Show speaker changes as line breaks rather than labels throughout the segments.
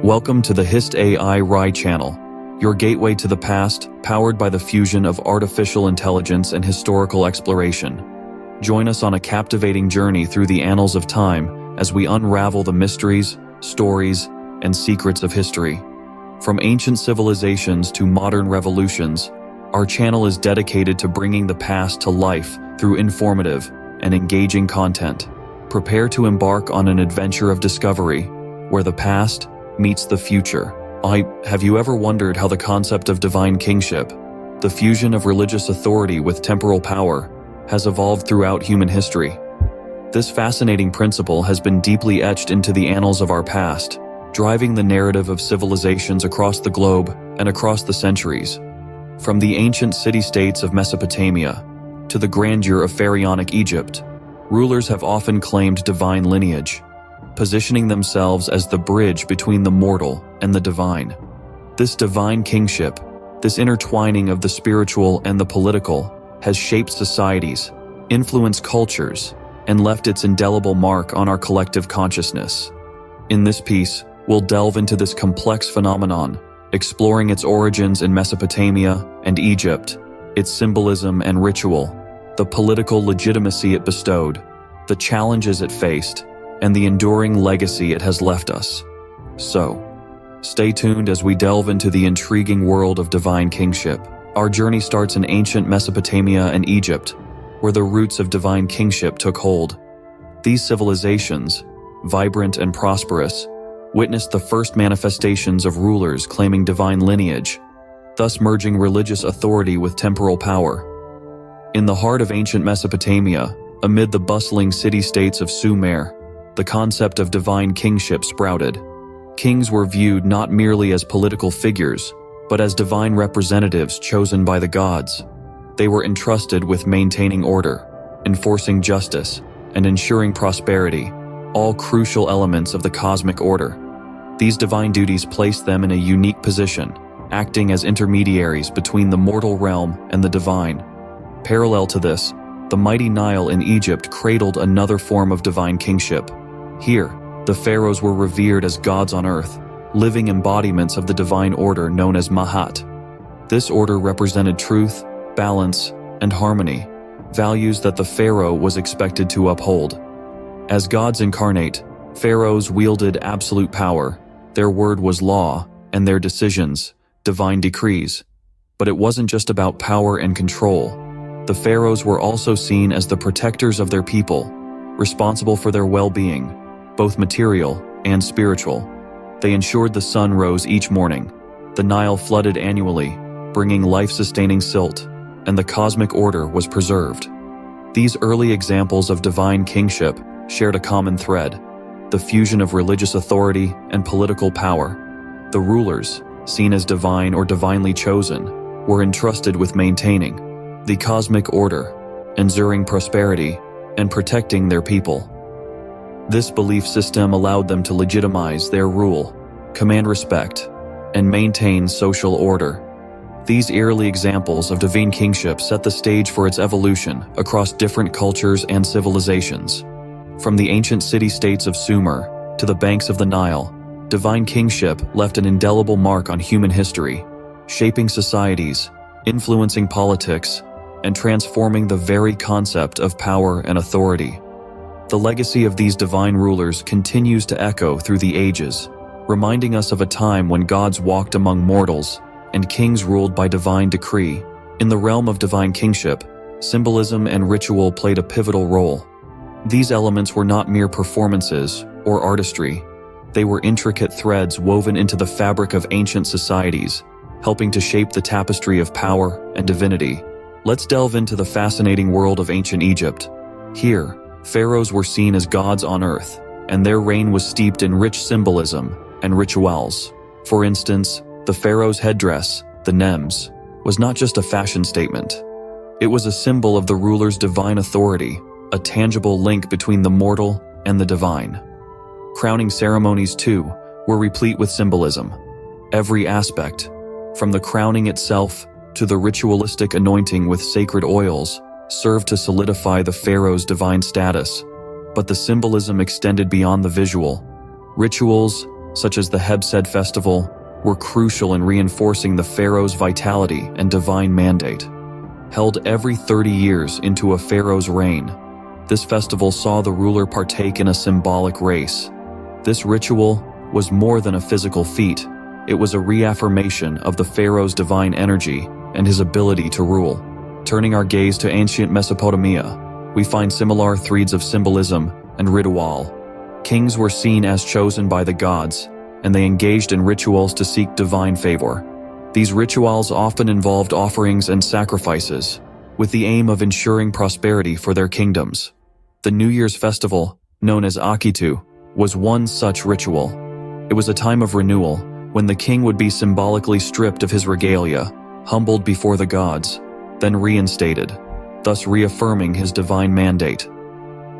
Welcome to the HIST-A.I channel, your gateway to the past, powered by the fusion of artificial intelligence and historical exploration. Join us on a captivating journey through the annals of time as we unravel the mysteries, stories, and secrets of history. From ancient civilizations to modern revolutions, our channel is dedicated to bringing the past to life through informative and engaging content. Prepare to embark on an adventure of discovery, where the past meets the future. Have you ever wondered how the concept of divine kingship, the fusion of religious authority with temporal power, has evolved throughout human history? This fascinating principle has been deeply etched into the annals of our past, driving the narrative of civilizations across the globe and across the centuries. From the ancient city-states of Mesopotamia to the grandeur of pharaonic Egypt, rulers have often claimed divine lineage, positioning themselves as the bridge between the mortal and the divine. This divine kingship, this intertwining of the spiritual and the political, has shaped societies, influenced cultures, and left its indelible mark on our collective consciousness. In this piece, we'll delve into this complex phenomenon, exploring its origins in Mesopotamia and Egypt, its symbolism and ritual, the political legitimacy it bestowed, the challenges it faced, and the enduring legacy it has left us. So, stay tuned as we delve into the intriguing world of divine kingship. Our journey starts in ancient Mesopotamia and Egypt, where the roots of divine kingship took hold. These civilizations, vibrant and prosperous, witnessed the first manifestations of rulers claiming divine lineage, thus merging religious authority with temporal power. In the heart of ancient Mesopotamia, amid the bustling city-states of Sumer, the concept of divine kingship sprouted. Kings were viewed not merely as political figures, but as divine representatives chosen by the gods. They were entrusted with maintaining order, enforcing justice, and ensuring prosperity, all crucial elements of the cosmic order. These divine duties placed them in a unique position, acting as intermediaries between the mortal realm and the divine. Parallel to this, the mighty Nile in Egypt cradled another form of divine kingship. Here, the pharaohs were revered as gods on earth, living embodiments of the divine order known as Mahat. This order represented truth, balance, and harmony, values that the pharaoh was expected to uphold. As gods incarnate, pharaohs wielded absolute power. Their word was law, and their decisions, divine decrees. But it wasn't just about power and control. The pharaohs were also seen as the protectors of their people, responsible for their well-being, both material and spiritual. They ensured the sun rose each morning, the Nile flooded annually, bringing life-sustaining silt, and the cosmic order was preserved. These early examples of divine kingship shared a common thread: the fusion of religious authority and political power. The rulers, seen as divine or divinely chosen, were entrusted with maintaining the cosmic order, ensuring prosperity, and protecting their people. This belief system allowed them to legitimize their rule, command respect, and maintain social order. These early examples of divine kingship set the stage for its evolution across different cultures and civilizations. From the ancient city-states of Sumer to the banks of the Nile, divine kingship left an indelible mark on human history, shaping societies, influencing politics, and transforming the very concept of power and authority. The legacy of these divine rulers continues to echo through the ages, reminding us of a time when gods walked among mortals and kings ruled by divine decree. In the realm of divine kingship, symbolism and ritual played a pivotal role. These elements were not mere performances or artistry. They were intricate threads woven into the fabric of ancient societies, helping to shape the tapestry of power and divinity. Let's delve into the fascinating world of ancient Egypt. Here, pharaohs were seen as gods on earth, and their reign was steeped in rich symbolism and rituals. For instance, the pharaoh's headdress, the nemes, was not just a fashion statement. It was a symbol of the ruler's divine authority, a tangible link between the mortal and the divine. Crowning ceremonies, too, were replete with symbolism. Every aspect, from the crowning itself to the ritualistic anointing with sacred oils, served to solidify the pharaoh's divine status. But the symbolism extended beyond the visual. Rituals, such as the Heb-Sed festival, were crucial in reinforcing the pharaoh's vitality and divine mandate. Held every 30 years into a pharaoh's reign, this festival saw the ruler partake in a symbolic race. This ritual was more than a physical feat. It was a reaffirmation of the pharaoh's divine energy and his ability to rule. Turning our gaze to ancient Mesopotamia, we find similar threads of symbolism and ritual. Kings were seen as chosen by the gods, and they engaged in rituals to seek divine favor. These rituals often involved offerings and sacrifices, with the aim of ensuring prosperity for their kingdoms. The New Year's festival, known as Akitu, was one such ritual. It was a time of renewal, when the king would be symbolically stripped of his regalia, humbled before the gods, then reinstated, thus reaffirming his divine mandate.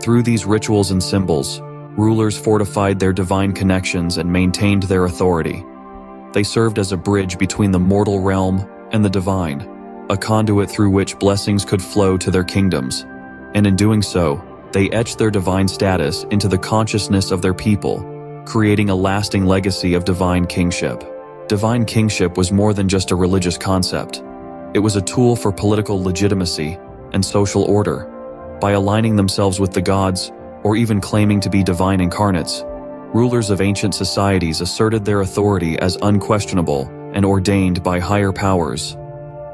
Through these rituals and symbols, rulers fortified their divine connections and maintained their authority. They served as a bridge between the mortal realm and the divine, a conduit through which blessings could flow to their kingdoms, and in doing so, they etched their divine status into the consciousness of their people, creating a lasting legacy of divine kingship. Divine kingship was more than just a religious concept. It was a tool for political legitimacy and social order. By aligning themselves with the gods, or even claiming to be divine incarnates, rulers of ancient societies asserted their authority as unquestionable and ordained by higher powers.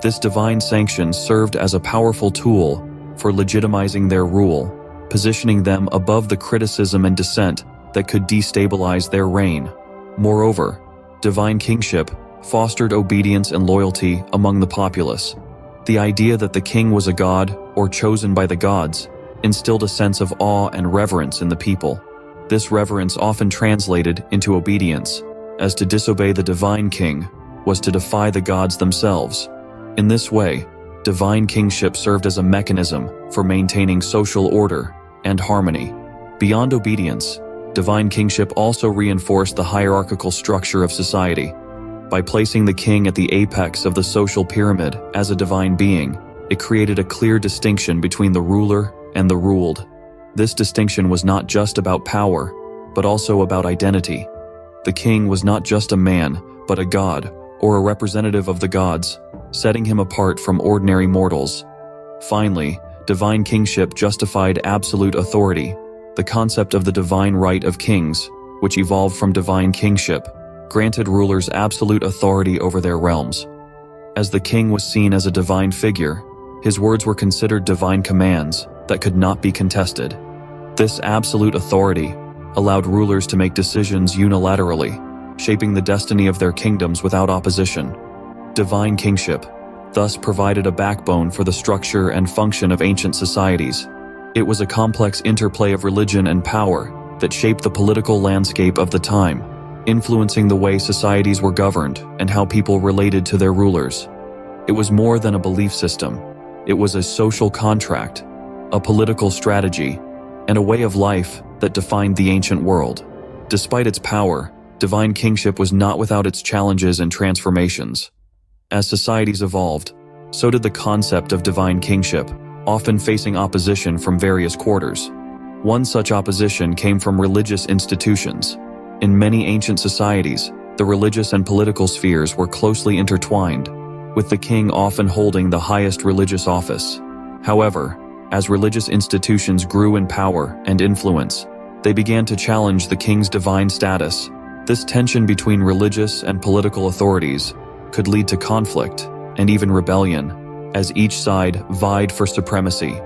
This divine sanction served as a powerful tool for legitimizing their rule, positioning them above the criticism and dissent that could destabilize their reign. Moreover, divine kingship fostered obedience and loyalty among the populace. The idea that the king was a god or chosen by the gods instilled a sense of awe and reverence in the people. This reverence often translated into obedience, as to disobey the divine king was to defy the gods themselves. In this way, divine kingship served as a mechanism for maintaining social order and harmony. Beyond obedience, divine kingship also reinforced the hierarchical structure of society. By placing the king at the apex of the social pyramid as a divine being, it created a clear distinction between the ruler and the ruled. This distinction was not just about power, but also about identity. The king was not just a man, but a god, or a representative of the gods, setting him apart from ordinary mortals. Finally, divine kingship justified absolute authority. The concept of the divine right of kings, which evolved from divine kingship, granted rulers absolute authority over their realms. As the king was seen as a divine figure, his words were considered divine commands that could not be contested. This absolute authority allowed rulers to make decisions unilaterally, shaping the destiny of their kingdoms without opposition. Divine kingship thus provided a backbone for the structure and function of ancient societies. It was a complex interplay of religion and power that shaped the political landscape of the time, influencing the way societies were governed and how people related to their rulers. It was more than a belief system. It was a social contract, a political strategy, and a way of life that defined the ancient world. Despite its power, divine kingship was not without its challenges and transformations. As societies evolved, so did the concept of divine kingship, often facing opposition from various quarters. One such opposition came from religious institutions. In many ancient societies, the religious and political spheres were closely intertwined, with the king often holding the highest religious office. However, as religious institutions grew in power and influence, they began to challenge the king's divine status. This tension between religious and political authorities could lead to conflict and even rebellion, as each side vied for supremacy.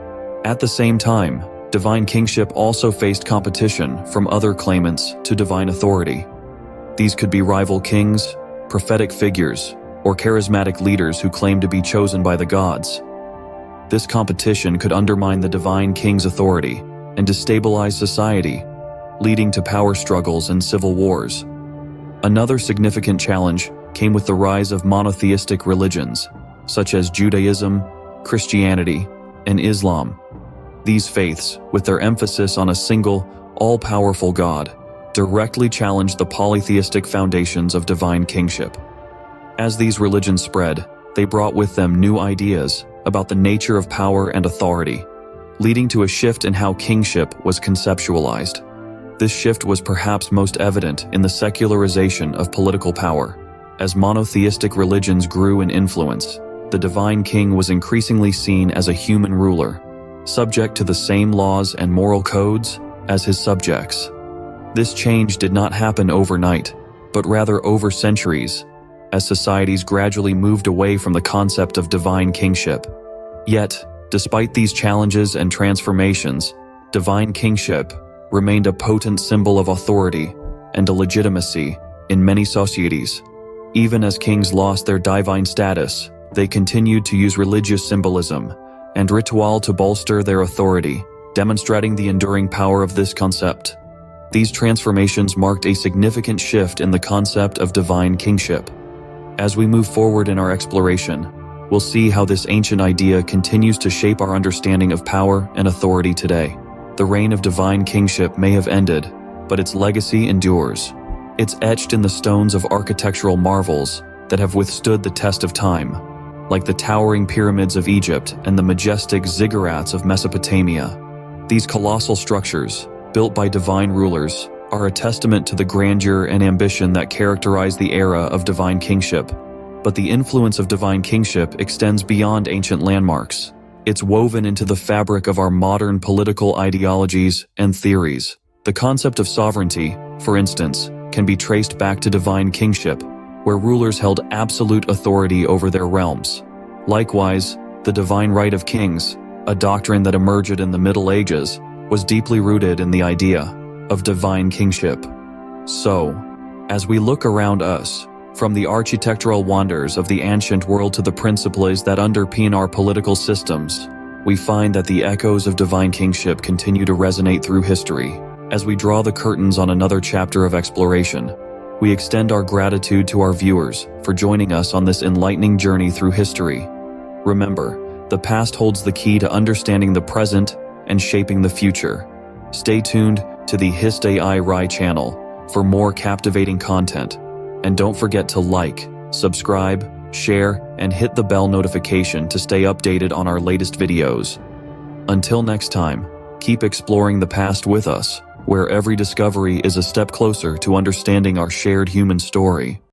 At the same time, divine kingship also faced competition from other claimants to divine authority. These could be rival kings, prophetic figures, or charismatic leaders who claimed to be chosen by the gods. This competition could undermine the divine king's authority and destabilize society, leading to power struggles and civil wars. Another significant challenge came with the rise of monotheistic religions, such as Judaism, Christianity, and Islam. These faiths, with their emphasis on a single, all-powerful God, directly challenged the polytheistic foundations of divine kingship. As these religions spread, they brought with them new ideas about the nature of power and authority, leading to a shift in how kingship was conceptualized. This shift was perhaps most evident in the secularization of political power. As monotheistic religions grew in influence, the divine king was increasingly seen as a human ruler, subject to the same laws and moral codes as his subjects. This change did not happen overnight, but rather over centuries, as societies gradually moved away from the concept of divine kingship. Yet, despite these challenges and transformations, divine kingship remained a potent symbol of authority and legitimacy in many societies. Even as kings lost their divine status, they continued to use religious symbolism and ritual to bolster their authority, demonstrating the enduring power of this concept. These transformations marked a significant shift in the concept of divine kingship. As we move forward in our exploration, we'll see how this ancient idea continues to shape our understanding of power and authority today. The reign of divine kingship may have ended, but its legacy endures. It's etched in the stones of architectural marvels that have withstood the test of time, like the towering pyramids of Egypt and the majestic ziggurats of Mesopotamia. These colossal structures, built by divine rulers, are a testament to the grandeur and ambition that characterize the era of divine kingship. But the influence of divine kingship extends beyond ancient landmarks. It's woven into the fabric of our modern political ideologies and theories. The concept of sovereignty, for instance, can be traced back to divine kingship, where rulers held absolute authority over their realms. Likewise, the divine right of kings, a doctrine that emerged in the Middle Ages, was deeply rooted in the idea of divine kingship. So, as we look around us, from the architectural wonders of the ancient world to the principles that underpin our political systems, we find that the echoes of divine kingship continue to resonate through history. As we draw the curtains on another chapter of exploration, we extend our gratitude to our viewers for joining us on this enlightening journey through history. Remember, the past holds the key to understanding the present and shaping the future. Stay tuned to the HIST-A.I channel for more captivating content. And don't forget to like, subscribe, share, and hit the bell notification to stay updated on our latest videos. Until next time, keep exploring the past with us, where every discovery is a step closer to understanding our shared human story.